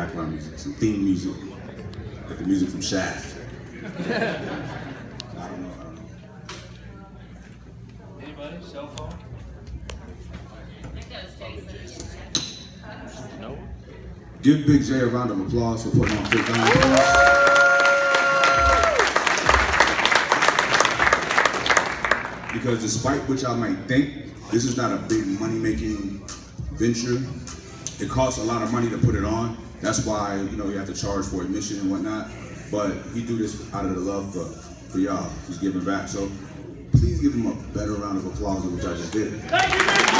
background music, some theme music, like the music from Shaft. I don't know. Anybody? Cell phone? No. Give Big J a round of applause for putting on Fitcon. Because despite what y'all might think, this is not a big money-making venture. It costs a lot of money to put it on. That's why, you have to charge for admission and whatnot. But he do this out of the love for y'all. He's giving back. So please give him a better round of applause than what y'all just did. Thank you, Big J!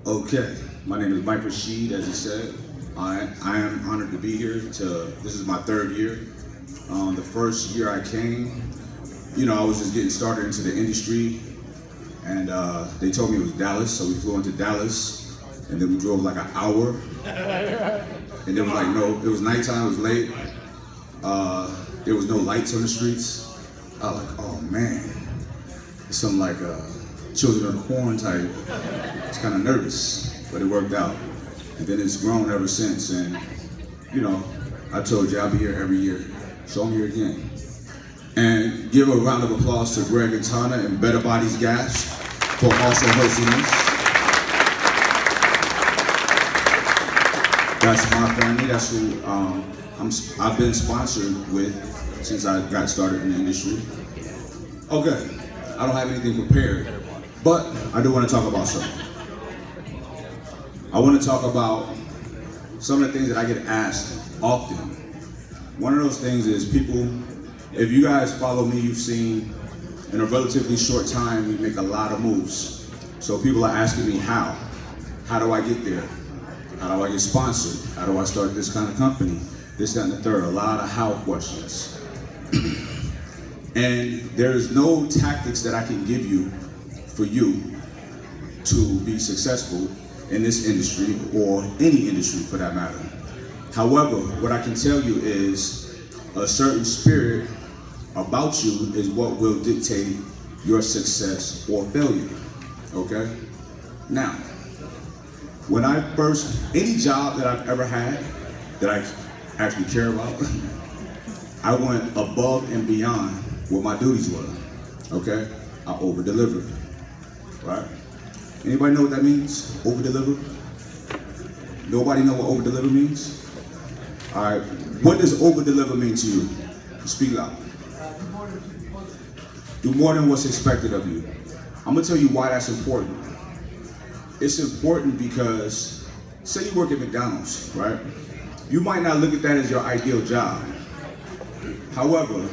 Okay, my name is Mike Rashid, as he said. I am honored to be here. This is my third year. The first year I came, I was just getting started into the industry, and they told me it was Dallas, so we flew into Dallas, and then we drove like an hour, and they was like, no, it was nighttime, it was late, there was no lights on the streets. I was like, oh man, it's something like Children of the Corn type. I was kind of nervous, but it worked out. And then it's grown ever since, and I told you I'll be here every year, so I'm here again. And give a round of applause to Greg and Tana and Better Bodies Gas for also hosting this. That's my family, that's who I've been sponsored with since I got started in the industry. Okay, I don't have anything prepared, but I do want to talk about something. I want to talk about some of the things that I get asked often. One of those things is people, if you guys follow me, you've seen in a relatively short time, we make a lot of moves. So people are asking me how? How do I get there? How do I get sponsored? How do I start this kind of company? This, that, and the third, a lot of how questions. And there is no tactics that I can give you for you to be successful in this industry, or any industry for that matter. However, what I can tell you is a certain spirit about you is what will dictate your success or failure, okay? Now, when I any job that I've ever had that I actually care about, I went above and beyond what my duties were, okay? I over-delivered, right? Anybody know what that means? Over-deliver? Nobody know what over-deliver means? All right, what does over-deliver mean to you? Speak loud. Do more than what's expected of you. I'm gonna tell you why that's important. It's important because, say you work at McDonald's, right? You might not look at that as your ideal job. However,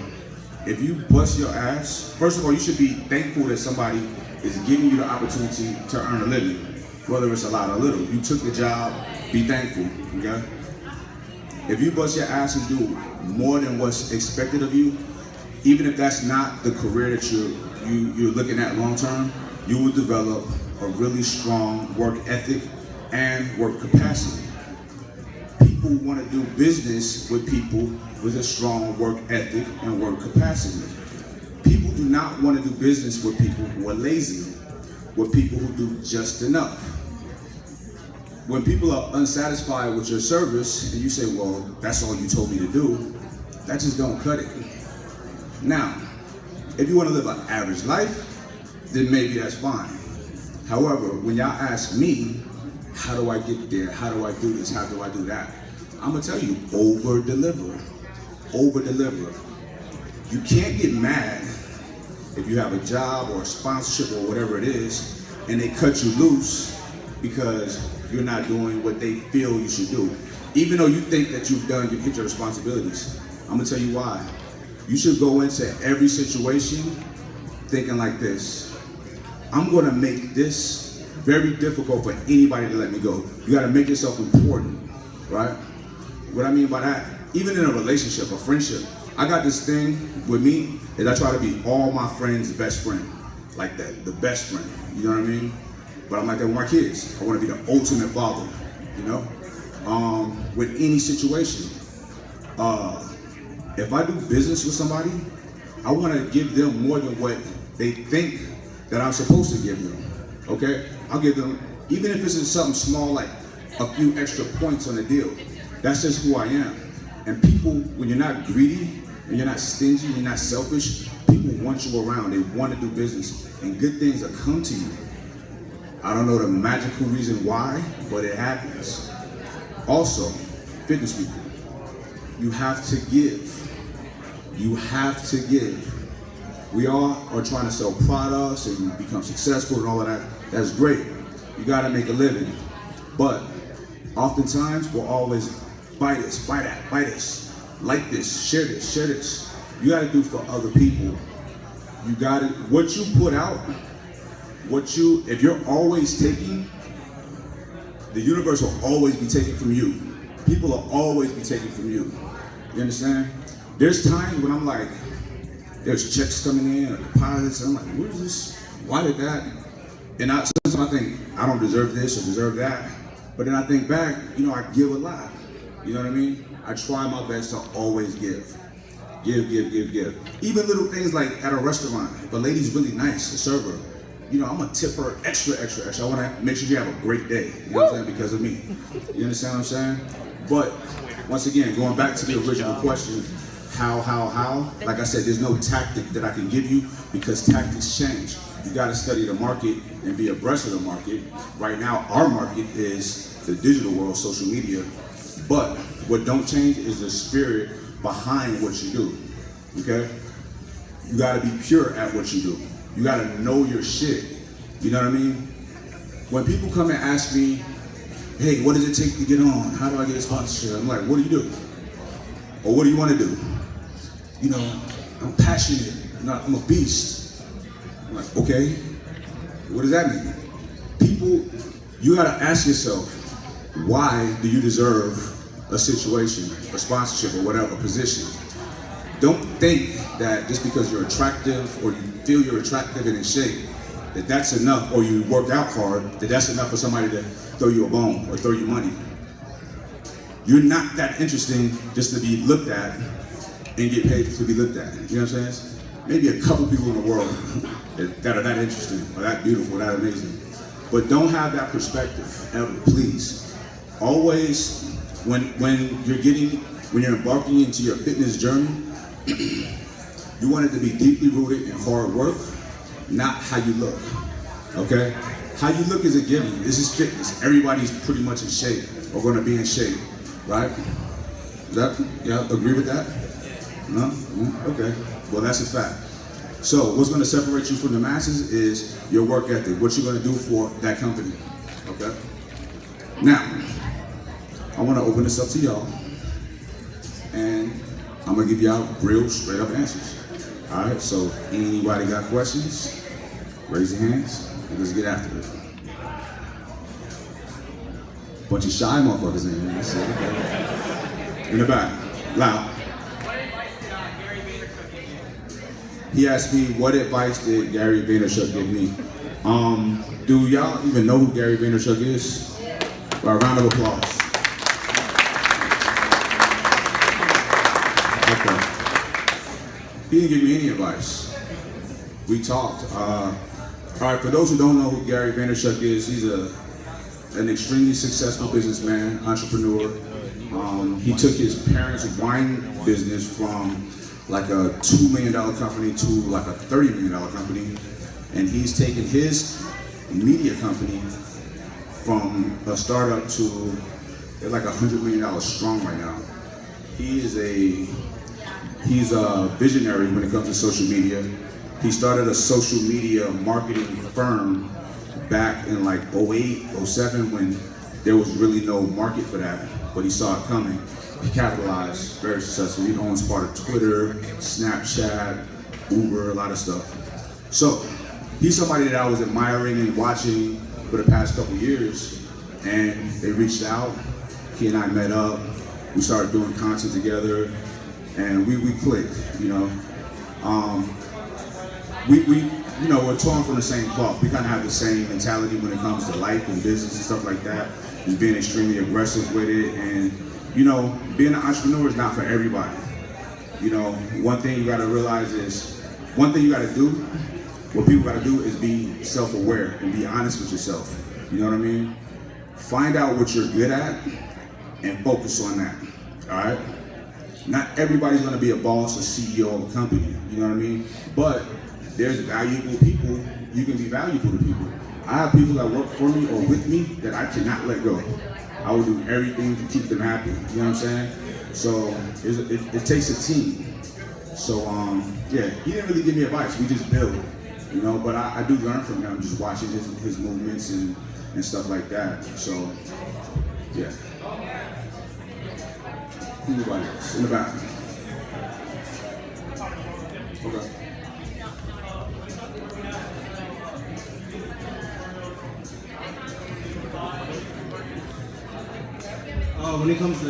if you bust your ass, first of all, you should be thankful that somebody is giving you the opportunity to earn a living, whether it's a lot or little. You took the job, be thankful, okay? If you bust your ass and do more than what's expected of you, even if that's not the career that you're looking at long term, you will develop a really strong work ethic and work capacity. People want to do business with people with a strong work ethic and work capacity. People do not want to do business with people who are lazy, with people who do just enough. When people are unsatisfied with your service and you say, well, that's all you told me to do, that just don't cut it. Now, if you want to live an average life, then maybe that's fine. However, when y'all ask me, how do I get there? How do I do this? How do I do that? I'm gonna tell you, over-deliver. Over-deliver. You can't get mad if you have a job or a sponsorship or whatever it is, and they cut you loose because you're not doing what they feel you should do. Even though you think that you've hit your responsibilities. I'm gonna tell you why. You should go into every situation thinking like this: I'm gonna make this very difficult for anybody to let me go. You gotta make yourself important, right? What I mean by that, even in a relationship, a friendship, I got this thing with me is I try to be all my friends' best friend. Like that, the best friend, you know what I mean? But I'm like that with my kids. I wanna be the ultimate father, you know? With any situation. If I do business with somebody, I wanna give them more than what they think that I'm supposed to give them, okay? I'll give them, even if this is something small like a few extra points on the deal, that's just who I am. And people, when you're not greedy, and you're not stingy, and you're not selfish, people want you around, they want to do business, and good things will come to you. I don't know the magical reason why, but it happens. Also, fitness people, you have to give. You have to give. We all are trying to sell products and become successful and all of that. That's great. You gotta make a living. But oftentimes we'll always buy this, buy that, buy this, like this, share this, share this. You gotta do for other people. You gotta, what you put out, if you're always taking, the universe will always be taking from you. People will always be taking from you. You understand? There's times when I'm like, there's checks coming in, or deposits, and I'm like, what is this? Why did that? And sometimes I think, I don't deserve this or deserve that. But then I think back, I give a lot. You know what I mean? I try my best to always give. Give. Even little things like at a restaurant, if a lady's really nice, the server, I'm gonna tip her extra. I wanna make sure you have a great day, you know what I'm saying, because of me. You understand what I'm saying? But once again, going back to the original question, how? Like I said, there's no tactic that I can give you because tactics change. You gotta study the market and be abreast of the market. Right now, our market is the digital world, social media. But what don't change is the spirit behind what you do, okay? You gotta be pure at what you do. You gotta know your shit, you know what I mean? When people come and ask me, hey, what does it take to get on? How do I get a sponsorship? I'm like, what do you do? Or what do you wanna do? I'm passionate, I'm a beast. I'm like, okay, what does that mean? People, you gotta ask yourself, why do you deserve a situation, a sponsorship, or whatever, position? Don't think that just because you're attractive or you feel you're attractive and in shape, that's enough, or you worked out hard, that's enough for somebody to throw you a bone or throw you money. You're not that interesting just to be looked at and get paid to be looked at. You know what I'm saying? Maybe a couple people in the world that are that interesting or that beautiful, that amazing. But don't have that perspective ever, please. Always, when you're embarking into your fitness journey, you want it to be deeply rooted in hard work, not how you look, okay? How you look is a given. This is fitness. Everybody's pretty much in shape or gonna be in shape, right? Yeah, agree with that? No? Okay, well that's a fact. So what's gonna separate you from the masses is your work ethic, what you're gonna do for that company, okay? Now, I wanna open this up to y'all, and I'm gonna give y'all real straight up answers. All right, so anybody got questions? Raise your hands, and let's get after it. Bunch of shy motherfuckers in here. That's it, okay. In the back, loud. He asked me, what advice did Gary Vaynerchuk give me? Do y'all even know who Gary Vaynerchuk is? A round of applause. Okay. He didn't give me any advice. We talked. All right, for those who don't know who Gary Vaynerchuk is, he's an extremely successful businessman, entrepreneur. He took his parents' wine business from like a $2 million company to like a $30 million company. And he's taken his media company from a startup to, they're like $100 million strong right now. He's a visionary when it comes to social media. He started a social media marketing firm back in like 08, 07 when there was really no market for that, but he saw it coming. He capitalized, very successful. He owns part of Twitter, Snapchat, Uber, a lot of stuff. So he's somebody that I was admiring and watching for the past couple years, and they reached out. He and I met up. We started doing content together, and we clicked. We're torn from the same cloth. We kind of have the same mentality when it comes to life and business and stuff like that. Just being extremely aggressive with it, and being an entrepreneur is not for everybody. One thing you got to realize is, one thing you got to do what people gotta do is be self-aware and be honest with yourself. You know what I mean? Find out what you're good at and focus on that, all right? Not everybody's gonna be a boss or CEO of a company, you know what I mean? But there's valuable people, you can be valuable to people. I have people that work for me or with me that I cannot let go. I will do everything to keep them happy, you know what I'm saying? So it takes a team. So yeah, he didn't really give me advice, we just build, you know, but I do learn from him, just watching his movements and stuff like that. So yeah. Anybody else? In the back. Okay. When it comes to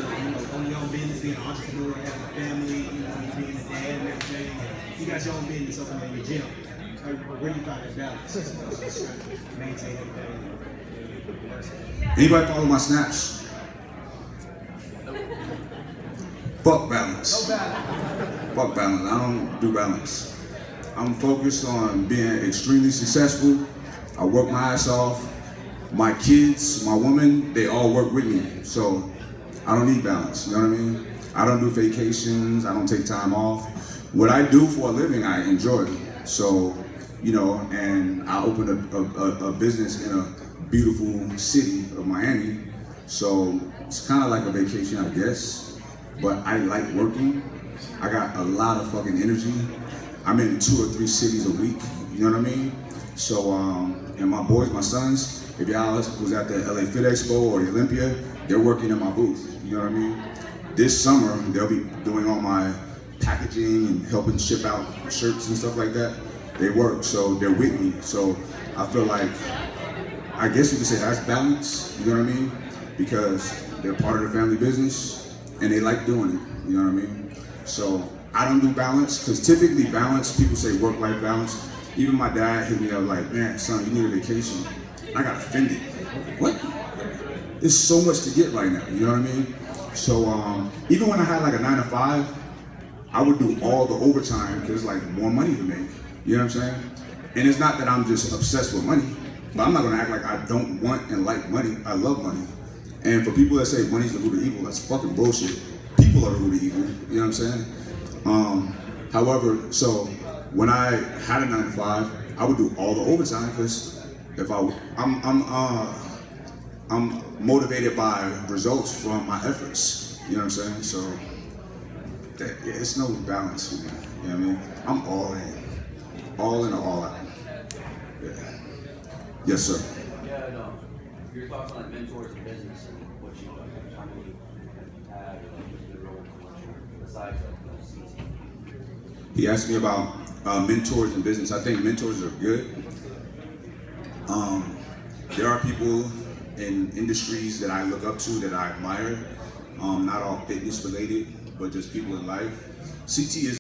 owning your own business, being an entrepreneur, having a family, being a dad and everything, you got your own business open in your gym. Where do you find that balance? Maintain it. Anybody follow my snaps? Fuck balance. Fuck balance. I don't do balance. I'm focused on being extremely successful. I work my ass off. My kids, my woman, they all work with me. So I don't need balance, you know what I mean? I don't do vacations, I don't take time off. What I do for a living, I enjoy. So, you know, and I opened a business in a beautiful city of Miami. So it's kind of like a vacation, I guess. But I like working. I got a lot of fucking energy. I'm in 2 or 3 cities a week, you know what I mean? So, and my boys, my sons, if y'all was at the LA Fit Expo or the Olympia, they're working in my booth, you know what I mean? This summer, they'll be doing all my packaging and helping ship out shirts and stuff like that. They work, so they're with me. So I feel like, I guess you could say that's balance, you know what I mean? Because they're part of the family business and they like doing it, you know what I mean? So I don't do balance, because typically balance, people say work-life balance. Even my dad hit me up like, man, son, you need a vacation. I got offended. What? There's so much to get right now, you know what I mean? So even when I had like a 9 to 5, I would do all the overtime because it's like more money to make, you know what I'm saying? And it's not that I'm just obsessed with money, but I'm not gonna act like I don't want and like money. I love money. And for people that say money's the root of evil, that's fucking bullshit. People are the root of evil, you know what I'm saying? However, so when I had a 9 to 5, I would do all the overtime because if I'm motivated by results from my efforts, you know what I'm saying? So yeah, it's no balance for me, you know what I mean? I'm all in or all out. Yeah. Yes, sir. Yeah, no. Your thoughts on like mentors in business and what you how many you have and the role in what you besides like CT. He asked me about mentors in business. I think mentors are good. There are people in industries that I look up to, that I admire. Not all fitness related, but just people in life. CT is